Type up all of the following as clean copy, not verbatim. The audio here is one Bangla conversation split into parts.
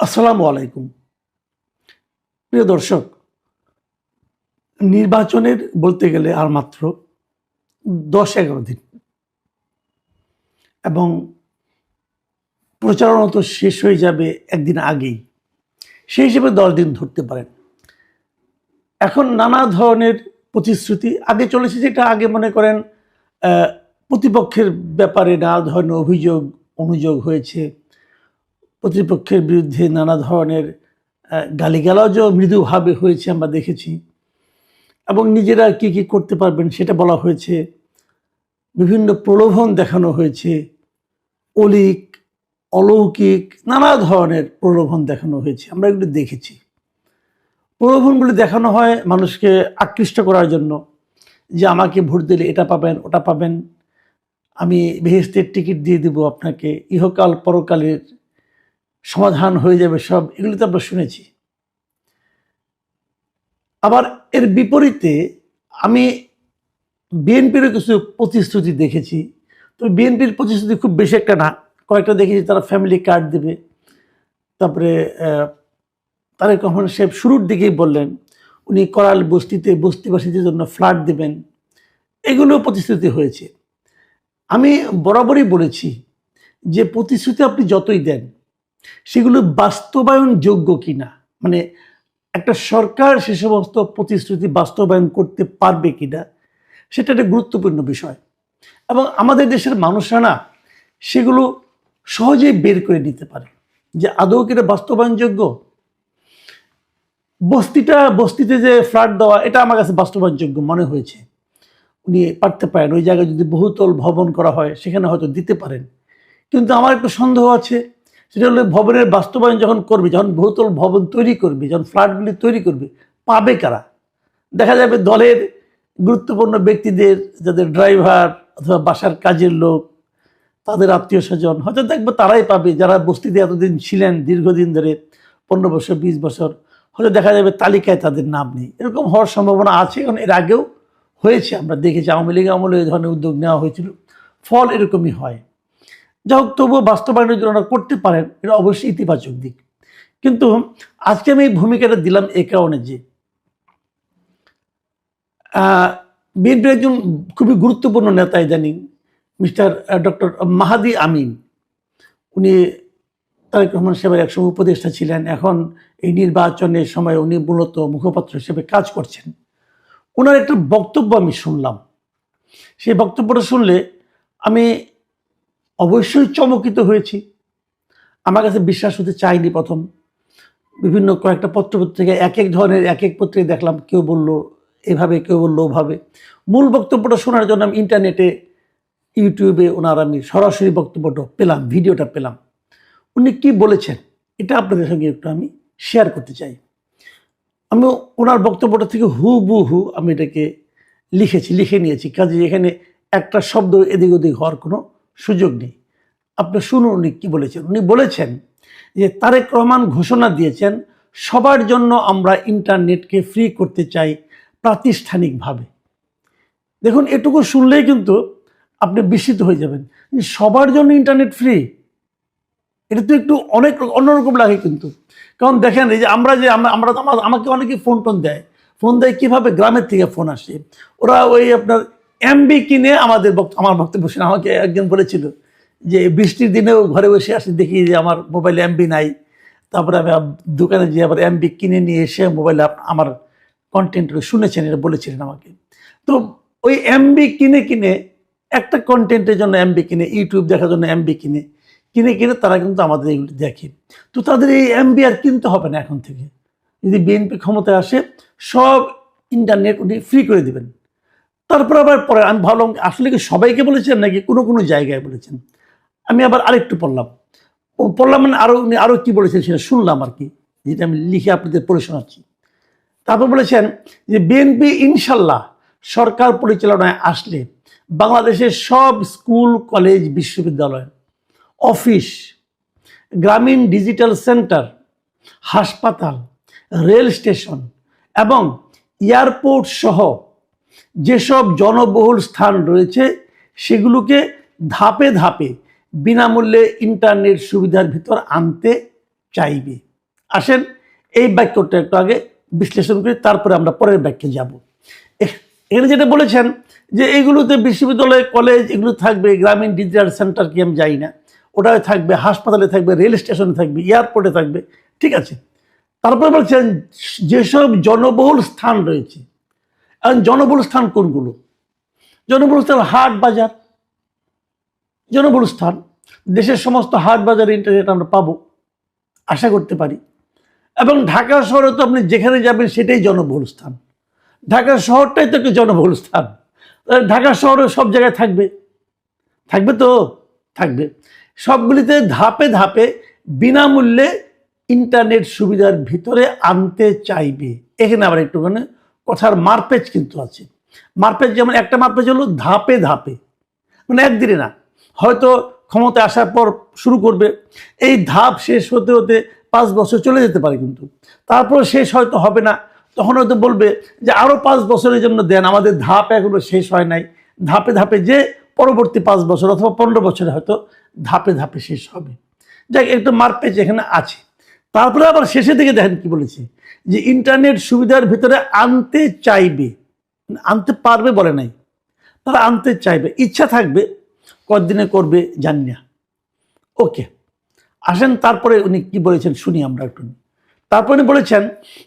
আসসালামু আলাইকুম। প্রিয় দর্শক, নির্বাচনের বলতে গেলে আর মাত্র 10-11 দিন এবং প্রচারণা তো শেষ হয়ে যাবে একদিন আগেই। সেই হিসেবে 10 দিন ধরতে পারেন। এখন নানা ধরনের প্রতিশ্রুতি আগে চলেছে, যেটা আগে মনে করেন প্রতিপক্ষের ব্যাপারে নানা ধরনের অনুযোগ হয়েছে। প্রতিপক্ষের বিরুদ্ধে নানা ধরনের গালিগালাজও মৃদুভাবে হয়েছে, আমরা দেখেছি। এবং নিজেরা কি কি করতে পারবেন সেটা বলা হয়েছে। বিভিন্ন প্রলোভন দেখানো হয়েছে, অলৌকিক নানা ধরনের প্রলোভন দেখানো হয়েছে, আমরা এগুলো দেখেছি। প্রলোভনগুলি দেখানো হয় মানুষকে আকৃষ্ট করার জন্য, যে আমাকে ভোট দিলে এটা পাবেন, ওটা পাবেন, আমি বেহেশতের টিকিট দিয়ে দেব আপনাকে, ইহকাল পরকালের সমাধান হয়ে যাবে সব, এগুলি তো আমরা শুনেছি। আবার এর বিপরীতে আমি বিএনপিরও কিছু প্রতিশ্রুতি দেখেছি। তো বিএনপির প্রতিশ্রুতি খুব বেশি একটা না, কয়েকটা দেখেছি। তারা ফ্যামিলি কার্ড দেবে, তারপরে তারেক রহমান সাহেব শুরুর দিকেই বললেন উনি করাল বস্তিতে বস্তিবাসীদের জন্য ফ্ল্যাট দেবেন, এগুলো প্রতিশ্রুতি হয়েছে। আমি বরাবরই বলেছি যে প্রতিশ্রুতি আপনি যতই দেন সেগুলো বাস্তবায়নযোগ্য কিনা, মানে একটা সরকার সে সমস্ত প্রতিশ্রুতি বাস্তবায়ন করতে পারবে কিনা, সেটা একটা গুরুত্বপূর্ণ বিষয়। এবং আমাদের দেশের মানুষরা না সেগুলো সহজেই বের করে নিতে পারে যে আদৌ কি এটা বাস্তবায়নযোগ্য। বস্তিতে যে ফ্ল্যাট দেওয়া, এটা আমার কাছে বাস্তবায়নযোগ্য মনে হয়েছে। উনি পারতে পারেন, ওই জায়গায় যদি বহুতল ভবন করা হয় সেখানে হয়তো দিতে পারেন। কিন্তু আমার একটু সন্দেহ আছে, সেটা হলো ভবনের বাস্তবায়ন যখন করবে, যখন বহুতল ভবন তৈরি করবে, যখন ফ্ল্যাটগুলি তৈরি করবে, পাবে কারা? দেখা যাবে দলের গুরুত্বপূর্ণ ব্যক্তিদের, যাদের ড্রাইভার অথবা বাসার কাজের লোক, তাদের আত্মীয় স্বজন, হয়তো দেখবো তারাই পাবে, যারা বস্তিতে এতদিন ছিলেন দীর্ঘদিন ধরে, 15 বছর 20 বছর, হয়তো দেখা যাবে তালিকায় তাদের নাম নেই। এরকম হওয়ার সম্ভাবনা আছে, কারণ এর আগেও হয়েছে, আমরা দেখেছি। আওয়ামী লীগ আমলে এই ধরনের উদ্যোগ নেওয়া হয়েছিল, ফল এরকমই হয়। যা হোক, তবুও বাস্তবায়নের জন্য করতে পারেন, এটা অবশ্যই ইতিবাচক দিক। কিন্তু আজকে আমি এই ভূমিকাটা দিলাম এ কারণে যে বিএনপির একজন খুবই গুরুত্বপূর্ণ নেতা ইদানিং, মিস্টার ডক্টর মাহাদি আমিন, উনি তারেক রহমান সাহেবের একসময় উপদেষ্টা ছিলেন। এখন এই নির্বাচনের সময় উনি মূলত মুখপাত্র হিসেবে কাজ করছেন। ওনার একটা বক্তব্য আমি শুনলাম। সেই বক্তব্যটা শুনলে আমি অবশ্যই চমকিত হয়েছি। আমার কাছে বিশ্বাস হতে চাইনি প্রথম। বিভিন্ন কয়েকটা পত্রপত্রিকায় এক এক ধরনের এক এক পত্রিকায় দেখলাম, কেউ বললো এভাবে, কেউ বললো ওভাবে। মূল বক্তব্যটা শোনার জন্য আমি ইন্টারনেটে, ইউটিউবে আমি সরাসরি বক্তব্যটা পেলাম, ভিডিওটা পেলাম। উনি কি বলেছেন এটা আপনাদের সঙ্গে একটু আমি শেয়ার করতে চাই। আমি ওনার বক্তব্যটা থেকে হুবহু আমি এটাকে লিখে নিয়েছি, কাজে এখানে একটা শব্দ এদিক ওদিক হওয়ার কোনো সুযোগ নেই। আপনি শুনুন উনি কি বলেছেন। উনি বলেছেন যে তারেক রহমান ঘোষণা দিয়েছেন সবার জন্য আমরা ইন্টারনেটকে ফ্রি করতে চাই প্রাতিষ্ঠানিকভাবে। দেখুন, এটুকু শুনলেই কিন্তু আপনি বিস্মিত হয়ে যাবেন, সবার জন্য ইন্টারনেট ফ্রি। এটা তো একটু অন্যরকম লাগে কিন্তু। কারণ দেখেন, এই যে আমাকে অনেকে ফোন দেয় কিভাবে, গ্রামের থেকে ফোন আসে, ওরা ওই আপনার এমবি কিনে আমার বক্তব্য শুনে। আমাকে একজন বলেছিল যে বৃষ্টির দিনেও ঘরে বসে আসে, দেখি যে আমার মোবাইলে এমবি নাই, তারপরে আমি দোকানে যেয়ে আবার এমবি কিনে নিয়ে এসে মোবাইলে আমার কন্টেন্ট শুনেছেন, এটা বলেছিলেন আমাকে। তো ওই এমবি কিনে একটা কন্টেন্টের জন্য এমবি কিনে, ইউটিউব দেখার জন্য এমবি কিনে তারা কিন্তু আমাদের এইগুলি দেখে। তো তাদের এই এমবি আর কিনতে হবে না এখন থেকে। যদি বিএনপি ক্ষমতায় আসে, সব ইন্টারনেট উনি ফ্রি করে দেবেন। তারপর আবার পরে আমি ভাবলাম আসলে কি সবাইকে বলেছেন নাকি কোনো জায়গায় বলেছেন। আমি আবার আরেকটু পড়লাম, মানে উনি আরও কি বলেছেন সেটা শুনলাম আর কি, যেটা আমি লিখে আপনাদের পড়ে শোনাচ্ছি। তারপর বলেছেন যে বিএনপি ইনশাল্লাহ সরকার পরিচালনায় আসলে বাংলাদেশের সব স্কুল, কলেজ, বিশ্ববিদ্যালয়, অফিস, গ্রামীণ ডিজিটাল সেন্টার, হাসপাতাল, রেল স্টেশন এবং এয়ারপোর্ট সহ যেসব জনবহুল স্থান রয়েছে সেগুলোকে ধাপে ধাপে বিনামূল্যে ইন্টারনেট সুবিধার ভিতর আনতে চাইবে। আসেন এই বাক্যটা একটু আগে বিশ্লেষণ করি, তারপরে আমরা পরের বাক্যে যাব। এখানে যেটা বলেছেন যে এইগুলোতে বিশ্ববিদ্যালয়, কলেজ এগুলো থাকবে, গ্রামীণ ডিজিটাল সেন্টার কি আমি যাই না, ওটাই থাকবে, হাসপাতালে থাকবে, রেল স্টেশনে থাকবে, এয়ারপোর্টে থাকবে, ঠিক আছে। তারপরে বলছেন যেসব জনবহুল স্থান রয়েছে। এখন জনবহুল স্থান কোনগুলো? জনবহুল স্থান হাট বাজার, জনবহুল স্থান। দেশের সমস্ত হাট বাজারে ইন্টারনেট আমরা পাবো, আশা করতে পারি। এবং ঢাকা শহরে তো আপনি যেখানে যাবেন সেটাই জনবহুল স্থান। ঢাকা শহরটাই তো একটা জনবহুল স্থান। ঢাকা শহরে সব জায়গায় থাকবে, থাকবে তো থাকবে। সবগুলিতে ধাপে ধাপে বিনামূল্যে ইন্টারনেট সুবিধার ভিতরে আনতে চাইবে। এখানে আবার একটুখানি কথার মারপেচ কিন্তু আছে। মারপেচ যেমন একটা মারপেচ হলো ধাপে ধাপে, মানে একদিনে না, হয়তো ক্ষমতায় আসার পর শুরু করবে, এই ধাপ শেষ হতে হতে 5 বছর চলে যেতে পারে, কিন্তু তারপর শেষ হয়তো হবে না, তখন হয়তো বলবে যে আরও 5 বছরের জন্য দেন, আমাদের ধাপ এখনো শেষ হয় নাই। ধাপে ধাপে যে পরবর্তী 5 বছর অথবা 15 বছরে হয়তো ধাপে ধাপে শেষ হবে। যাক, একটু মারপেচ এখানে আছে। তারপরে আবার শেষের দিকে দেখেন কি বলেছে, যে ইন্টারনেট সুবিধার ভিতরে আনতে চাইবে, আনতে পারবে বলে নাই, তারা আনতে চাইবে, ইচ্ছা থাকবে, কতদিনে করবে জানি না। ওকে, আসেন তারপরে উনি কি বলেছেন শুনি আমরা একটু। তারপরে বলেছেন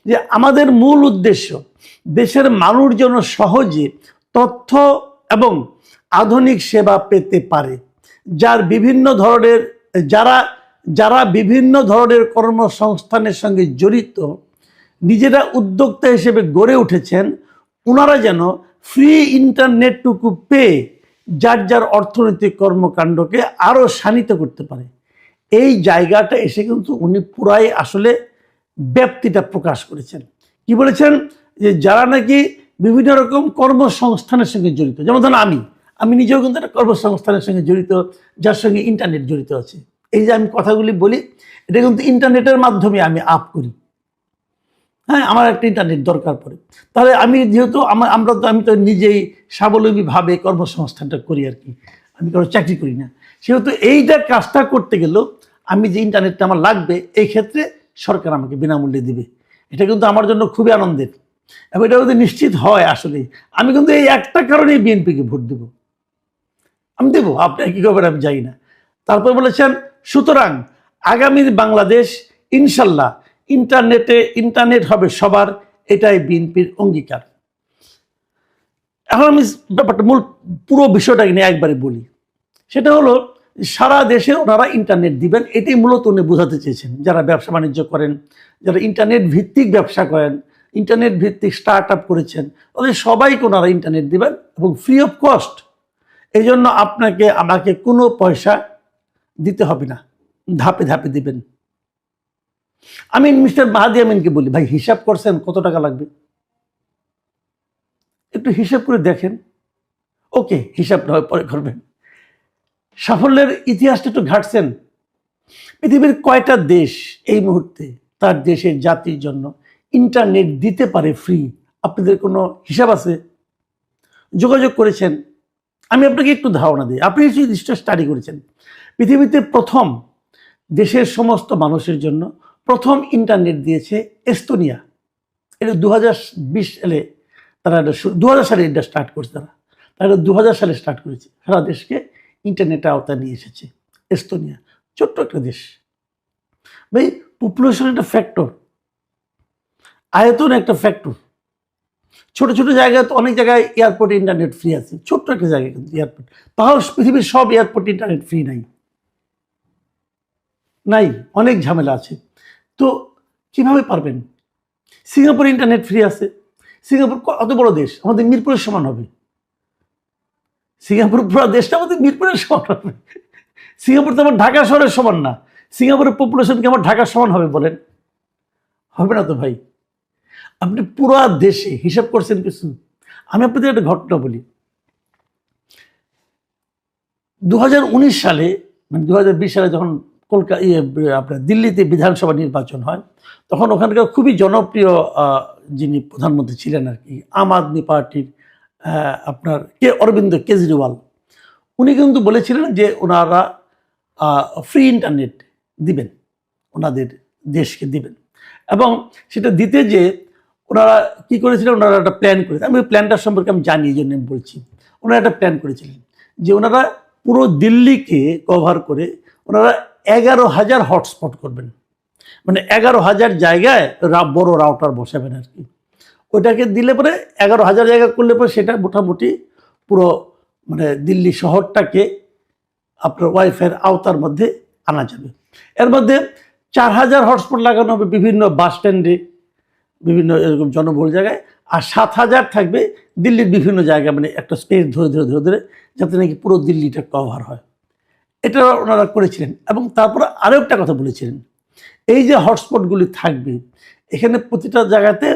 যে আমাদের মূল উদ্দেশ্য দেশের মানুষ যেন সহজে তথ্য এবং আধুনিক সেবা পেতে পারে, যার বিভিন্ন ধরনের যারা বিভিন্ন ধরনের কর্মসংস্থানের সঙ্গে জড়িত, নিজেরা উদ্যোক্তা হিসেবে গড়ে উঠেছেন, ওনারা যেন ফ্রি ইন্টারনেটটুকু পেয়ে যার যার অর্থনৈতিক কর্মকাণ্ডকে আরও শানিত করতে পারে। এই জায়গাটা এসে কিন্তু উনি পুরাই আসলে ব্যাপ্তিটা প্রকাশ করেছেন। কি বলেছেন, যে যারা নাকি বিভিন্ন রকম কর্মসংস্থানের সঙ্গে জড়িত, যেমন ধরুন আমি নিজেও কিন্তু একটা কর্মসংস্থানের সঙ্গে জড়িত, যার সঙ্গে ইন্টারনেট জড়িত আছে। এই যে আমি কথাগুলি বলি, এটা কিন্তু ইন্টারনেটের মাধ্যমে আমি আপ করি। হ্যাঁ, আমার একটা ইন্টারনেট দরকার পড়ে, তাহলে আমি যেহেতু আমি তো নিজেই স্বাবলম্বীভাবে কর্মসংস্থানটা করি আর কি, আমি কোনো চাকরি করি না, সেহেতু এইটা কাজটা করতে গেলেও আমি যে ইন্টারনেটটা আমার লাগবে, এই ক্ষেত্রে সরকার আমাকে বিনামূল্যে দিবে। এটা কিন্তু আমার জন্য খুবই আনন্দের, এবং এটা যদি নিশ্চিত হয় আসলে আমি কিন্তু এই একটা কারণেই বিএনপিকে ভোট দেব। আমি দেবো, আপনি কি করবেন আমি জানি না। তারপর বলেছেন সুতরাং আগামীর বাংলাদেশ ইনশাল্লাহ ইন্টারনেট হবে সবার, এটাই বিএনপির অঙ্গীকার। এখন আমি ব্যাপারটা মূল পুরো বিষয়টাকে নিয়ে একবারে বলি। সেটা হলো সারা দেশে ওনারা ইন্টারনেট দিবেন, এটাই মূলত উনি বোঝাতে চেয়েছেন। যারা ব্যবসা বাণিজ্য করেন, যারা ইন্টারনেট ভিত্তিক ব্যবসা করেন, ইন্টারনেট ভিত্তিক স্টার্ট আপ করেছেন, ওদের সবাইকে ওনারা ইন্টারনেট দিবেন এবং ফ্রি অফ কস্ট। এই জন্য আমাকে কোনো পয়সা দিতে হবে না, ধাপে ধাপে দিবেন। আমি মিস্টার মাহাদি আমিনকে বলি, ভাই হিসাব করছেন কত টাকা লাগবে? একটু হিসাব করে দেখেন। ওকে, হিসাব না হয় পরে করবেন। সাফল্যের ইতিহাসটা একটু ঘাটছেন। পৃথিবীর কয়টা দেশ এই মুহূর্তে তার দেশের জাতির জন্য ইন্টারনেট দিতে পারে ফ্রি? আপনাদের কোনো হিসাব আছে? যোগাযোগ করেছেন? আমি আপনাকে একটু ধারণা দিই, আপনি নিশ্চয় স্টাডি করেছেন। পৃথিবীতে প্রথম দেশের সমস্ত মানুষের জন্য প্রথম ইন্টারনেট দিয়েছে এস্তোনিয়া। এটা 2020 সালে তারা 2000 সালে এটা স্টার্ট করছে। তারা 2000 সালে স্টার্ট করেছে, সারা দেশকে ইন্টারনেটের আওতায় নিয়ে এসেছে এস্তোনিয়া। ছোট্ট একটা দেশ ভাই, পপুলেশন একটা ফ্যাক্টর, আয়তন একটা ফ্যাক্টর। ছোট ছোট জায়গায় তো অনেক জায়গায় এয়ারপোর্টে ইন্টারনেট ফ্রি আছে, ছোট্ট একটা জায়গায় কিন্তু এয়ারপোর্ট। তাহলে পৃথিবীর সব এয়ারপোর্টে ইন্টারনেট ফ্রি নাই, অনেক ঝামেলা আছে। তো কিভাবে পারবেন? সিঙ্গাপুরে ইন্টারনেট ফ্রি আছে। সিঙ্গাপুর অত বড় দেশ, আমাদের মিরপুরের সমান হবে। সিঙ্গাপুর পুরো দেশটা আমাদের মিরপুরের সমান হবে। সিঙ্গাপুর তো আমার ঢাকা শহরের সমান না। সিঙ্গাপুরের পপুলেশন কি আমার ঢাকার সমান হবে বলেন? হবে না তো ভাই। আপনি পুরো দেশে হিসাব করছেন কিছু? আমি আপনাদের একটা ঘটনা বলি। 2019 সালে, মানে 2020 সালে যখন আপনার দিল্লিতে বিধানসভা নির্বাচন হয়, তখন ওখানকার খুবই জনপ্রিয় যিনি প্রধানমন্ত্রী ছিলেন আর কি, আম আদমি পার্টির আপনার অরবিন্দ কেজরিওয়াল, উনি কিন্তু বলেছিলেন যে ওনারা ফ্রি ইন্টারনেট দিবেন, ওনাদের দেশকে দিবেন। এবং সেটা দিতে যে ওনারা কি করেছিলেন, ওনারা একটা প্ল্যান করেছিলেন, আমি প্ল্যানটার সম্পর্কে আমি জানি, এই জন্য আমি বলছি। ওনারা একটা প্ল্যান করেছিলেন যে ওনারা পুরো দিল্লিকে কভার করে ওনারা 11,000 হটস্পট করবেন, মানে 11,000 জায়গায় বড় রাউটার বসাবেন আর কি। ওইটাকে দিলে পরে 11,000 জায়গা করলে পরে সেটা মোটামুটি পুরো মানে দিল্লি শহরটাকে আপনার ওয়াইফাইয়ের আওতার মধ্যে আনা যাবে। এর মধ্যে 4,000 হটস্পট লাগানো হবে বিভিন্ন বাস স্ট্যান্ডে, বিভিন্ন এরকম জনবহুল জায়গায়, আর 7,000 থাকবে দিল্লির বিভিন্ন জায়গায়, মানে একটা স্পেস ধরে ধরে ধরে ধরে, যাতে নাকি পুরো দিল্লিটা কভার হয়। এটা ওনারা করেছিলেন। এবং তারপরে আরও একটা কথা বলেছিলেন, এই যে হটস্পটগুলি থাকবে এখানে প্রতিটা জায়গাতে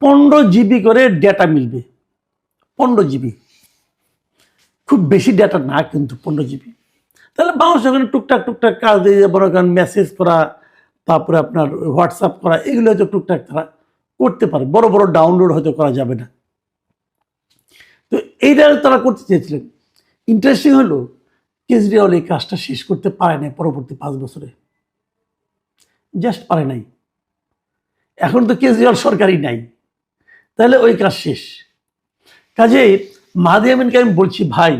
15 জিবি করে ডেটা মিলবে। 15 জিবি, খুব বেশি ডেটা না কিন্তু 15 জিবি। তাহলে মানুষ ওখানে টুকটাক টুকটাক কাজ দিয়ে মনে করেন মেসেজ করা, তারপরে আপনার হোয়াটসঅ্যাপ করা, এগুলো হয়তো টুকটাক তারা করতে পারে, বড় বড় ডাউনলোড হয়তো করা যাবে না। তো এইটা তারা করতে চেয়েছিলেন। ইন্টারেস্টিং হলো কেজরিওয়াল এই কাজটা শেষ করতে পারে নাই পরবর্তী 5 বছরে, জাস্ট পারে নাই। এখন তো কেজরিওয়াল সরকারই নাই, তাহলে ওই কাজ শেষ। কাজেই মাহাদি আমিনকে আমি বলছি, ভাই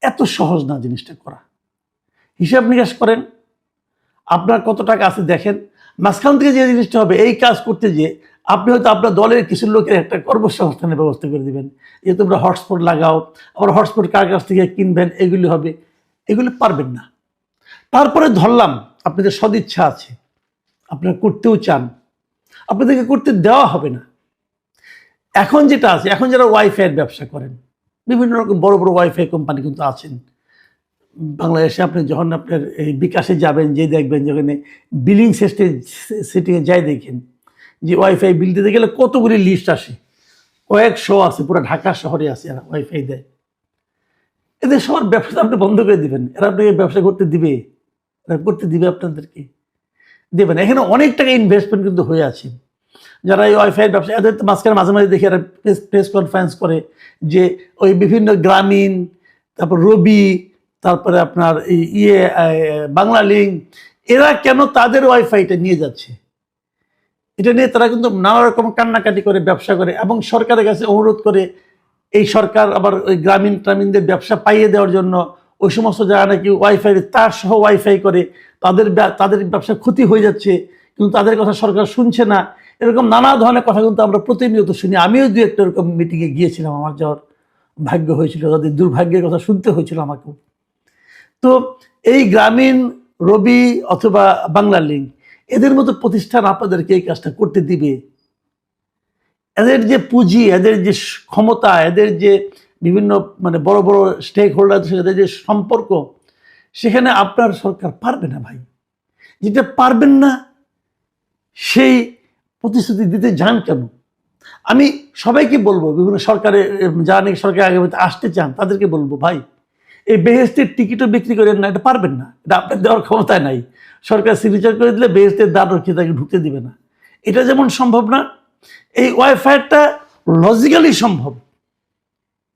এত সহজ না জিনিসটা করা। হিসাব নিকাশ করেন, আপনার কত টাকা আছে দেখেন, মাঝখান থেকে যে জিনিসটা হবে এই কাজ করতে যে আপনি হয়তো আপনার দলের কিছু লোকের একটা কর্মসংস্থানের ব্যবস্থা করে দিবেন, যে তোমরা হটস্পট লাগাও, আবার হটস্পট কার কাছ থেকে কিনবেন, এগুলি হবে, এগুলি পারবেন না। তারপরে ধরলাম আপনাদের সদিচ্ছা আছে, আপনারা করতেও চান, আপনাদেরকে করতে দেওয়া হবে না। এখন যেটা আছে, এখন যারা ওয়াইফাইয়ের ব্যবসা করেন, বিভিন্ন রকম বড় বড় ওয়াইফাই কোম্পানি কিন্তু আছেন বাংলাদেশে। আপনি যখন আপনার এই বিকাশে যাবেন, যে দেখবেন যেখানে বিলিং সেটিংয়ে যাই দেখেন যে ওয়াইফাই বিল দিতে গেলে কতগুলি লিস্ট আসে, কয়েকশো আছে, পুরো ঢাকা শহরে আছে এরা ওয়াইফাই দেয়। এদের সবার ব্যবসা আপনি বন্ধ করে দিবেন, এরা আপনাকে ব্যবসা করতে দিবে? এরা করতে দিবে আপনাদেরকে? দেবে না। এখানে অনেক টাকা ইনভেস্টমেন্ট কিন্তু হয়ে আছে। যারা এই ওয়াইফাইয়ের ব্যবসা, এদের মাঝখানে মাঝে মাঝে দেখি এরা প্রেস কনফারেন্স করে যে ওই বিভিন্ন গ্রামীণ, তারপর রবি, তারপরে আপনার বাংলা লিঙ্ক, এরা কেন তাদের ওয়াইফাইটা নিয়ে যাচ্ছে, এটা নিয়ে তারা কিন্তু নানা রকম কান্নাকাটি করে, ব্যবসা করে, এবং সরকারের কাছে অনুরোধ করে। এই সরকার আবার ওই গ্রামীণদের ব্যবসা পাইয়ে দেওয়ার জন্য ওই সমস্ত জায়গা নাকি ওয়াইফাই তার সহ ওয়াইফাই করে, তাদের ব্যবসার ক্ষতি হয়ে যাচ্ছে, কিন্তু তাদের কথা সরকার শুনছে না। এরকম নানা ধরনের কথা কিন্তু আমরা প্রতিনিয়ত শুনি। আমিও দু একটা এরকম মিটিংয়ে গিয়েছিলাম, আমার যাওয়ার ভাগ্য হয়েছিল, তাদের দুর্ভাগ্যের কথা শুনতে হয়েছিল আমাকেও। তো এই গ্রামীণ, রবি অথবা বাংলা লিঙ্ক, এদের মতো প্রতিষ্ঠান আপনাদেরকে এই কাজটা করতে দিবে? এদের যে পুঁজি, এদের যে ক্ষমতা, এদের যে বিভিন্ন মানে বড় বড় স্টেক হোল্ডারদের সাথে যে সম্পর্ক, সেখানে আপনার সরকার পারবে না ভাই। যেটা পারবেন না সেই প্রতিশ্রুতি দিতে যান কেন? আমি সবাইকে বলবো, বিভিন্ন সরকারের যারা নাকি সরকার আগামীতে আসতে চান তাদেরকে বলবো, ভাই এই বেহেস্তের টিকিটও বিক্রি করেন না, এটা পারবেন না, এটা আপনার দেওয়ার ক্ষমতায় নাই। সরকার সিগনেচার করে দিলে বেহেস্তের দ্বার রক্ষিত তাকে ঢুকতে দিবে না, এটা যেমন সম্ভব না, এই ওয়াইফাইটা লজিক্যালি সম্ভব।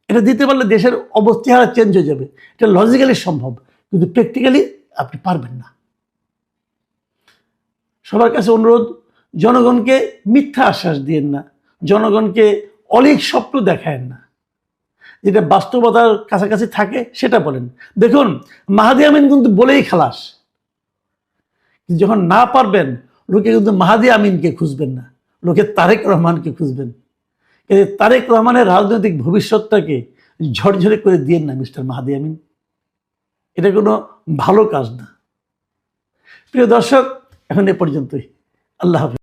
এটা দিতে পারলে দেশের অবস্থা চেঞ্জ হয়ে যাবে, এটা লজিক্যালি সম্ভব, কিন্তু প্র্যাকটিক্যালি আপনি পারবেন না। সবার কাছে অনুরোধ, জনগণকে মিথ্যা আশ্বাস দিয়েন না, জনগণকে অলিক স্বপ্ন দেখায়েন না, যেটা বাস্তবতার কাছাকাছি থাকে সেটা বলেন। দেখুন মাহাদি আমিন কিন্তু বলেই খালাস, যখন না পারবেন লোকে কিন্তু মাহাদি আমিনকে খুঁজবেন না, লোকে তারেক রহমানকে খুঁজবেন। তারেক রহমানের রাজনৈতিক ভবিষ্যৎটাকে ঝরঝরে করে দিয়েন না মিস্টার মাহাদি আমিন, এটা কোনো ভালো কাজ না। প্রিয় দর্শক, এখন এ পর্যন্তই। আল্লাহ হাফেজ।